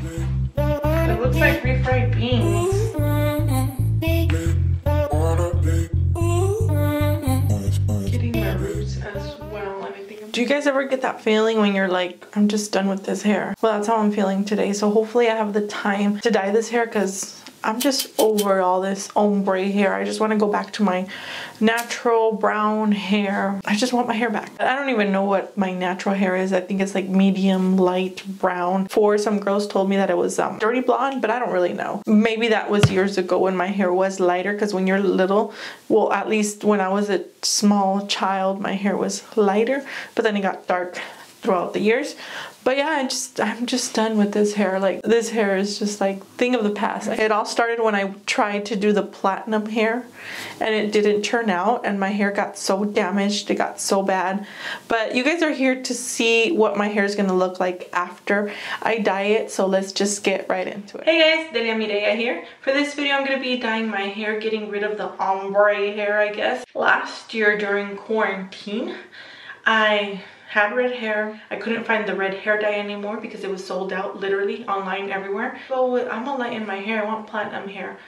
It looks like refried beans. Getting my roots as well. And I think do you guys ever get that feeling when you're like, I'm just done with this hair? Well, that's how I'm feeling today. So hopefully I have the time to dye this hair because I'm just over all this ombre hair. I just want to go back to my natural brown hair. I just want my hair back. I don't even know what my natural hair is. I think it's like medium light brown. Some girls told me that it was dirty blonde, but I don't really know. Maybe that was years ago when my hair was lighter, because when you're little, well, at least when I was a small child, my hair was lighter, but then it got dark throughout the years. But yeah, I'm just done with this hair. Like, this hair is just like thing of the past. It all started when I tried to do the platinum hair and it didn't turn out, and my hair got so damaged, it got so bad. But you guys are here to see what my hair is gonna look like after I dye it, so let's just get right into it. Hey guys, Delia Mireya here. For this video, I'm gonna be dyeing my hair, getting rid of the ombre hair, I guess. Last year during quarantine, I had red hair. I couldn't find the red hair dye anymore because it was sold out literally online everywhere. So I'm gonna lighten my hair. I want platinum hair.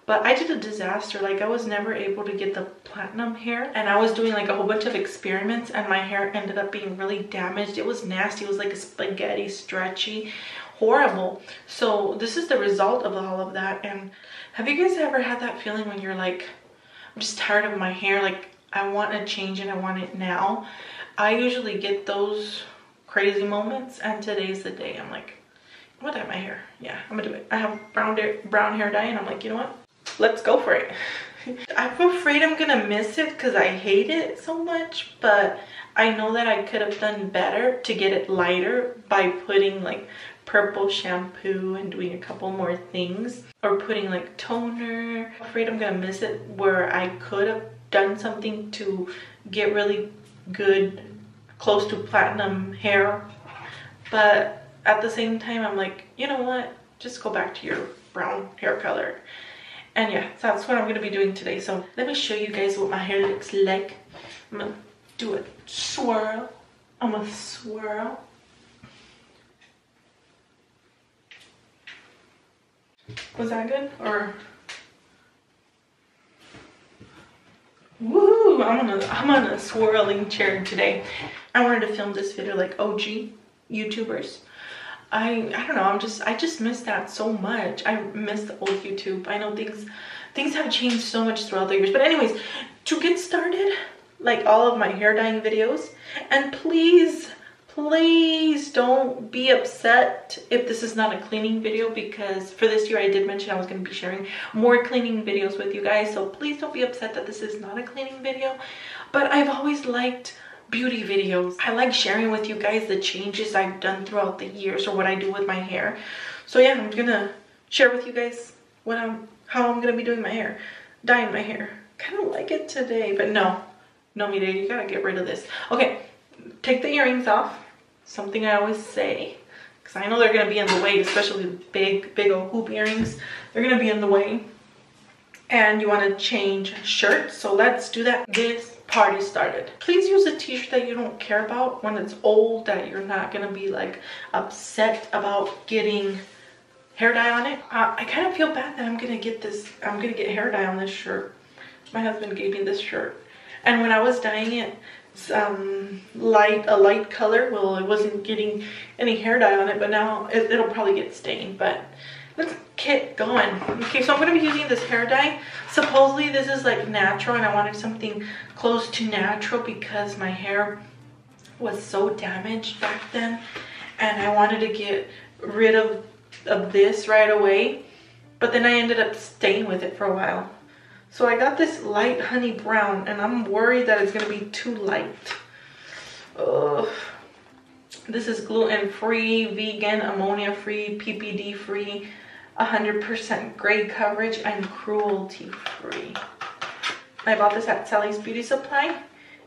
But I did a disaster. Like, I was never able to get the platinum hair, and I was doing like a whole bunch of experiments, and my hair ended up being really damaged. It was nasty. It was like a spaghetti, stretchy, horrible. So this is the result of all of that. And have you guys ever had that feeling when you're like, I'm just tired of my hair, like I want a change and I want it now? I usually get those crazy moments, and today's the day. I'm like, I'm gonna dye my hair. Yeah, I'm gonna do it. I have brown hair dye, and I'm like, you know what? Let's go for it. I'm afraid I'm gonna miss it because I hate it so much, but I know that I could have done better to get it lighter by putting like purple shampoo and doing a couple more things, or putting like toner. I'm afraid I'm gonna miss it where I could have done something to get really good, close to platinum hair. But at the same time, I'm like, you know what, just go back to your brown hair color. And yeah, so that's what I'm gonna be doing today. So let me show you guys what my hair looks like. I'm gonna do a swirl. I'm gonna swirl. Was that good? Or woo! I'm on a swirling chair today. I wanted to film this video like OG YouTubers. I don't know, I just miss that so much. I miss the old YouTube. I know things have changed so much throughout the years. But anyways, to get started, like all of my hair dyeing videos, and please don't be upset if this is not a cleaning video, because for this year I did mention I was going to be sharing more cleaning videos with you guys. So please don't be upset that this is not a cleaning video. But I've always liked beauty videos. I like sharing with you guys the changes I've done throughout the years, or what I do with my hair. So yeah, I'm gonna share with you guys how I'm gonna be doing my hair, dyeing my hair. Kind of like it today, but no, Mireya, you gotta get rid of this. Okay, take the earrings off. Something I always say, because I know they're gonna be in the way, especially the big old hoop earrings. They're gonna be in the way. And you want to change shirts, so let's do that. This party started. Please use a t-shirt that you don't care about when it's old, that you're not gonna be like upset about getting hair dye on it. I kind of feel bad that I'm gonna get hair dye on this shirt. My husband gave me this shirt, and when I was dyeing it a light color, well, it wasn't getting any hair dye on it, but now it'll probably get stained. But let's get going. Okay, so I'm going to be using this hair dye. Supposedly this is like natural, and I wanted something close to natural because my hair was so damaged back then, and I wanted to get rid of this right away. But then I ended up staying with it for a while. So I got this light honey brown, and I'm worried that it's going to be too light. This is gluten-free, vegan, ammonia-free, PPD-free, 100% gray coverage, and cruelty-free. I bought this at Sally's Beauty Supply.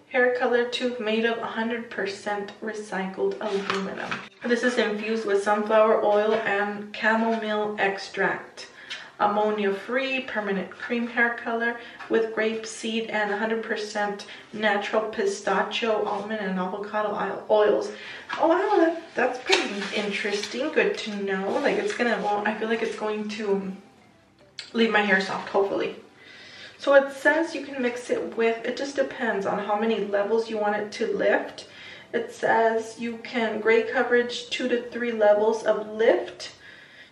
Hair color tube made of 100% recycled aluminum. This is infused with sunflower oil and chamomile extract. ammonia-free permanent cream hair color with grapeseed and 100% natural pistachio, almond, and avocado oils. Oh wow, that's pretty interesting. Good to know. Like it's gonna, well, I feel like it's going to leave my hair soft, hopefully. So it says you can mix it with, it just depends on how many levels you want it to lift. It says you can gray coverage 2 to 3 levels of lift.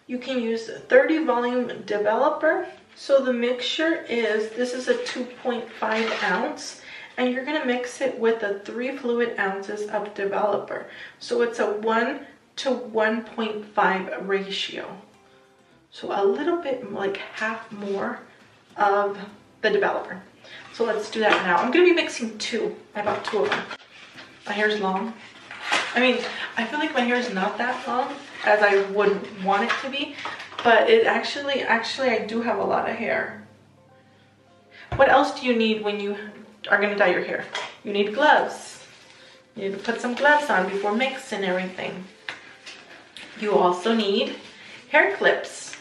You can use 30 volume developer. So the mixture is, this is a 2.5 ounce and you're gonna mix it with a 3 fluid ounces of developer. So it's a 1 to 1.5 ratio. So a little bit like half more of the developer. So let's do that now. I'm gonna be mixing 2. I bought 2 of them. My hair's long. I mean, I feel like my hair is not that long as I would want it to be, but it actually I do have a lot of hair. What else do you need when you are gonna dye your hair? You need gloves. You need to put some gloves on before mixing everything. You also need hair clips.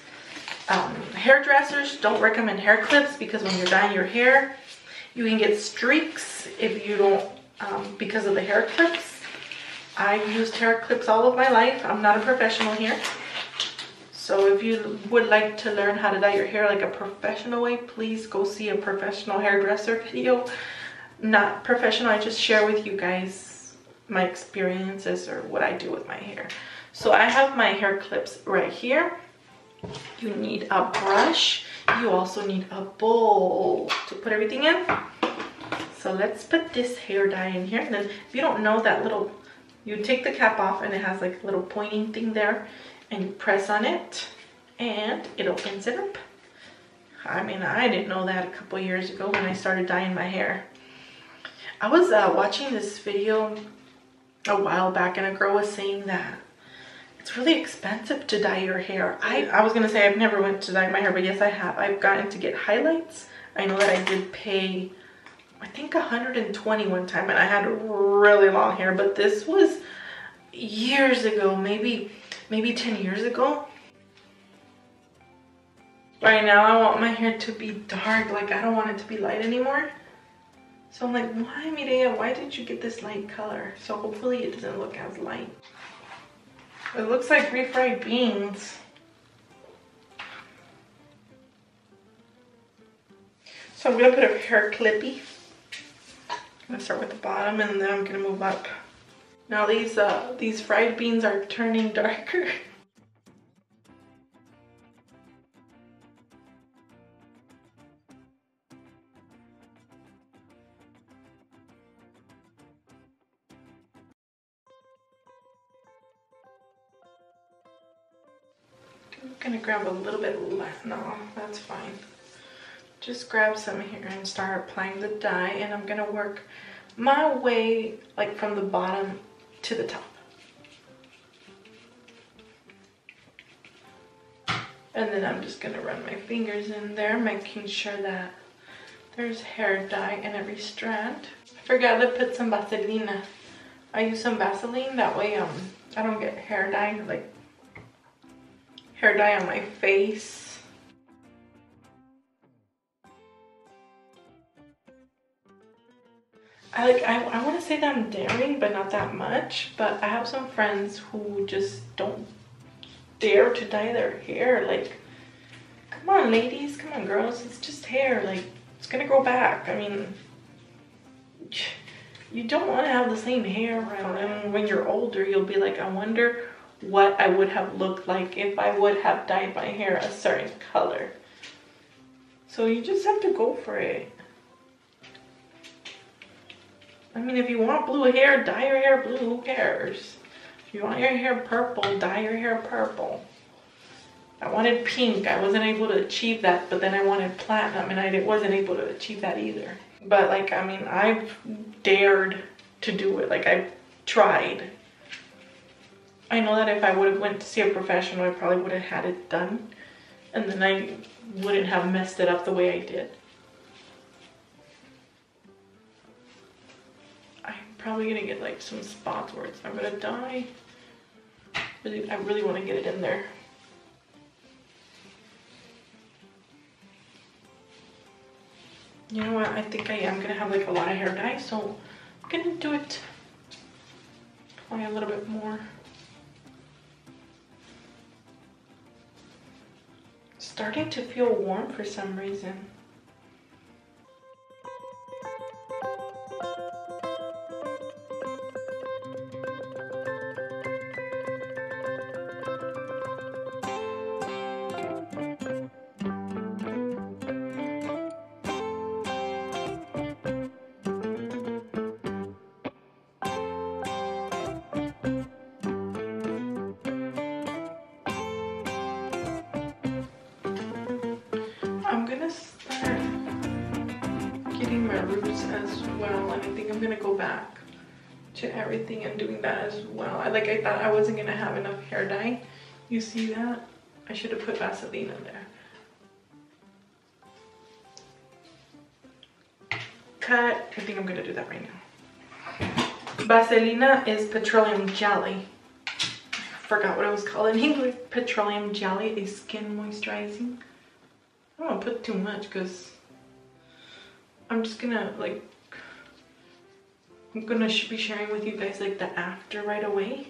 Hairdressers don't recommend hair clips because when you're dyeing your hair, you can get streaks if you don't, because of the hair clips. I've used hair clips all of my life. I'm not a professional here. So if you would like to learn how to dye your hair like a professional way, please go see a professional hairdresser video. Not professional, I just share with you guys my experiences or what I do with my hair. So I have my hair clips right here. You need a brush. You also need a bowl to put everything in. So let's put this hair dye in here. And then if you don't know that little, you take the cap off and it has like a little pointing thing there and you press on it and it opens it up. I mean, I didn't know that a couple years ago when I started dyeing my hair. I was watching this video a while back and a girl was saying that it's really expensive to dye your hair. I was gonna say I've never went to dye my hair, but yes I have. I've gotten to get highlights. I know that I did pay, I think 120 one time, and I had really long hair, but this was years ago, maybe 10 years ago. Right now I want my hair to be dark, like I don't want it to be light anymore. So I'm like, why Mireya, why did you get this light color? So hopefully it doesn't look as light. It looks like refried beans. So I'm gonna put a hair clippy. I'm gonna start with the bottom and then I'm gonna move up. Now these fried beans are turning darker. I'm gonna grab a little bit less. No, that's fine. Just grab some here and start applying the dye, and I'm gonna work my way like from the bottom to the top. And then I'm just gonna run my fingers in there, making sure that there's hair dye in every strand. I forgot to put some Vaseline. I use some Vaseline, that way I don't get hair dye, like hair dye on my face. I want to say that I'm daring, but not that much. But I have some friends who just don't dare to dye their hair. Like, come on ladies, come on girls, it's just hair, like it's gonna grow back. I mean, you don't want to have the same hair around, and when you're older you'll be like, I wonder what I would have looked like if I would have dyed my hair a certain color. So you just have to go for it. I mean, if you want blue hair, dye your hair blue, who cares? If you want your hair purple, dye your hair purple. I wanted pink, I wasn't able to achieve that, but then I wanted platinum and I wasn't able to achieve that either. But like, I mean, I've dared to do it, like I've tried. I know that if I would have went to see a professional, I probably would have had it done, and then I wouldn't have messed it up the way I did. I'm probably gonna get like some spots where it's not gonna dye. I really want to get it in there. You know what? I think I am gonna have like a lot of hair dye, so I'm gonna do it. Apply a little bit more. Starting to feel warm for some reason. I'm gonna start getting my roots as well, and I think I'm gonna go back to everything and doing that as well. I thought I wasn't gonna have enough hair dye. You see that? I should have put Vaseline in there. Cut. I think I'm gonna do that right now. Vaselina is petroleum jelly. I forgot what it was called in English. Petroleum jelly, a skin moisturizing. I don't want to put too much because I'm just gonna I'm gonna be sharing with you guys like the after right away.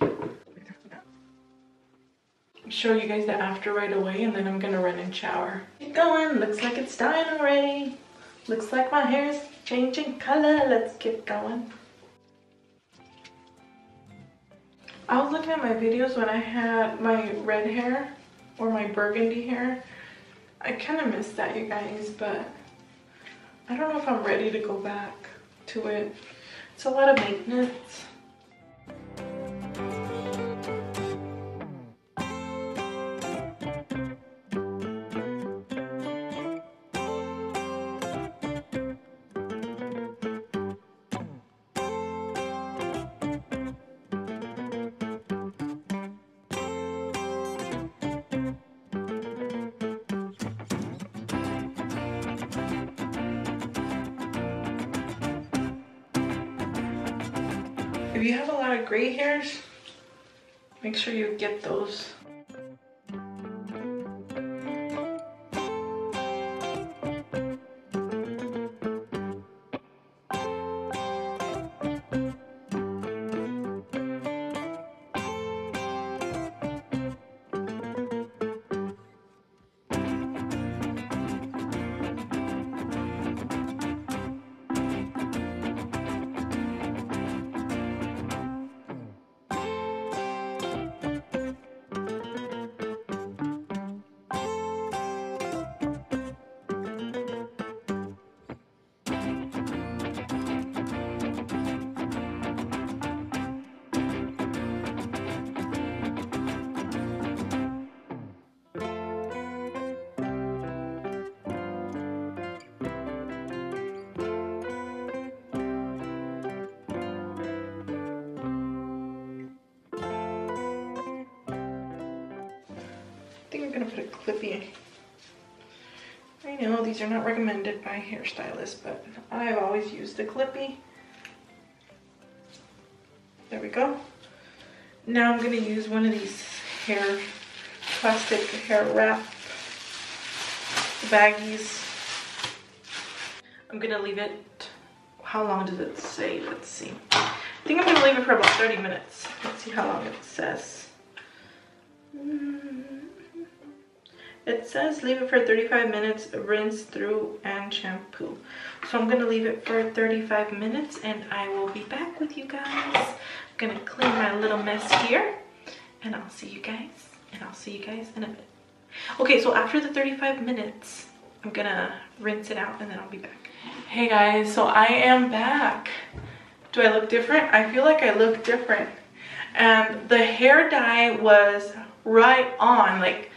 Show you guys the after right away, and then I'm gonna run and shower. Keep going. Looks like it's dying already. Looks like my hair's changing color. Let's get going. I was looking at my videos when I had my red hair or my burgundy hair. I kind of missed that, you guys, but I don't know if I'm ready to go back to it. It's a lot of maintenance. If you have a lot of gray hairs, make sure you get those. I think I'm gonna put a clippy. I know these are not recommended by hairstylists, but I've always used a clippy. There we go. Now I'm gonna use one of these plastic hair wrap baggies. I'm gonna leave it, how long does it say? Let's see. I think I'm gonna leave it for about 30 minutes. Let's see how long it says. It says leave it for 35 minutes, rinse through and shampoo. So I'm gonna leave it for 35 minutes and I will be back with you guys. I'm gonna clean my little mess here and I'll see you guys in a bit. Okay, so after the 35 minutes, I'm gonna rinse it out and then I'll be back. Hey guys, so I am back. Do I look different? I feel like I look different. And the hair dye was right on. Like,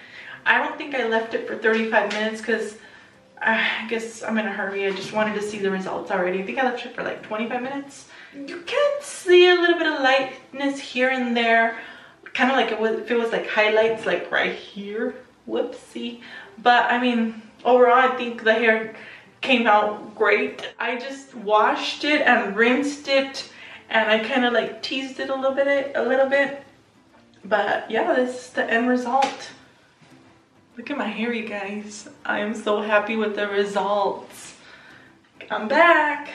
I don't think I left it for 35 minutes because I guess I'm in a hurry. I just wanted to see the results already. I think I left it for like 25 minutes. You can see a little bit of lightness here and there. Kind of like if it was like highlights like right here. Whoopsie. But I mean, overall, I think the hair came out great. I just washed it and rinsed it and I kind of like teased it a little bit. But yeah, this is the end result. Look at my hair, you guys. I am so happy with the results. I'm back.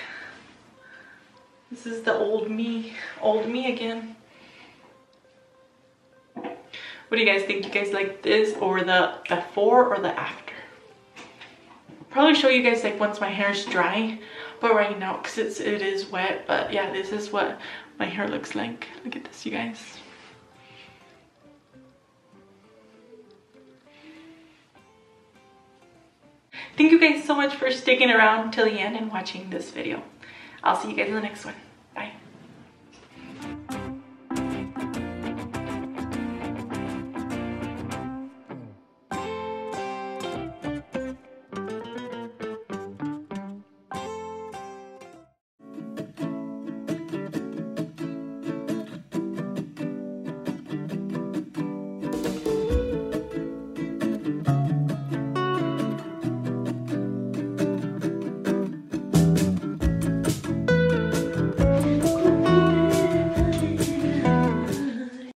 This is the old me again. What do you guys think? You guys like this or the before or the after? Probably show you guys like once my hair is dry, but right now because it is wet. But yeah, this is what my hair looks like. Look at this, you guys. Thank you guys so much for sticking around till the end and watching this video. I'll see you guys in the next one.